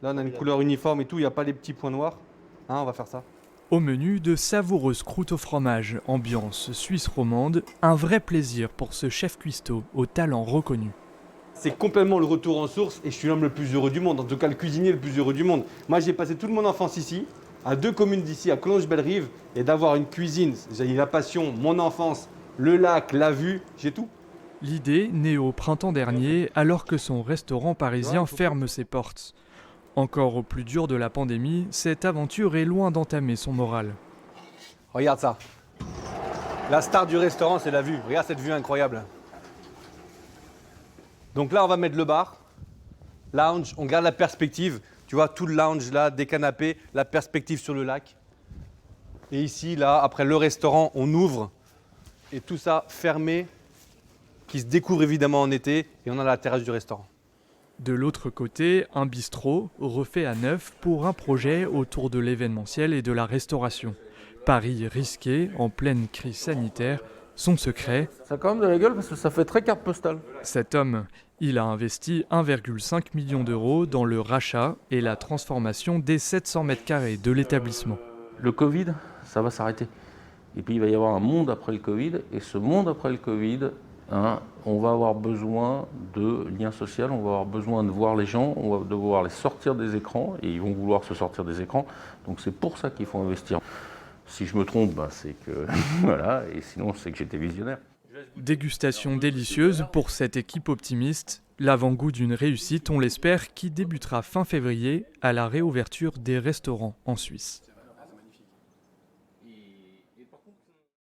Là, on a une couleur uniforme et tout, il n'y a pas les petits points noirs. Hein, on va faire ça. Au menu, de savoureuses croûtes au fromage, ambiance suisse romande, un vrai plaisir pour ce chef cuistot au talent reconnu. C'est complètement le retour en source et je suis l'homme le plus heureux du monde, en tout cas le cuisinier le plus heureux du monde. Moi, j'ai passé toute mon enfance ici, à 2 communes d'ici, à Collonges-Bellerive, et d'avoir une cuisine, j'ai la passion, mon enfance, le lac, la vue, j'ai tout. L'idée née au printemps dernier, alors que son restaurant parisien ferme ses portes. Encore au plus dur de la pandémie, cette aventure est loin d'entamer son moral. Regarde ça. La star du restaurant, c'est la vue. Regarde cette vue incroyable. Donc là, on va mettre le bar, lounge, on garde la perspective. Tu vois, tout le lounge là, des canapés, la perspective sur le lac. Et ici, là, après le restaurant, on ouvre. Et tout ça fermé, qui se découvre évidemment en été. Et on a la terrasse du restaurant. De l'autre côté, un bistrot refait à neuf pour un projet autour de l'événementiel et de la restauration. Pari risqué en pleine crise sanitaire, son secret, Ça a quand même de la gueule parce que ça fait très carte postale. cet homme, il a investi 1,5 million d'euros dans le rachat et la transformation des 700 mètres carrés de l'établissement. Le Covid, ça va s'arrêter. Et puis il va y avoir un monde après le Covid. Et ce monde après le Covid, on va avoir besoin de lien social, on va avoir besoin de voir les gens, on va devoir les sortir des écrans. Et ils vont vouloir se sortir des écrans. Donc c'est pour ça qu'il faut investir. Si je me trompe, c'est que voilà. Et sinon, c'est que j'étais visionnaire. Dégustation délicieuse pour cette équipe optimiste, l'avant-goût d'une réussite, on l'espère, qui débutera fin février à la réouverture des restaurants en Suisse.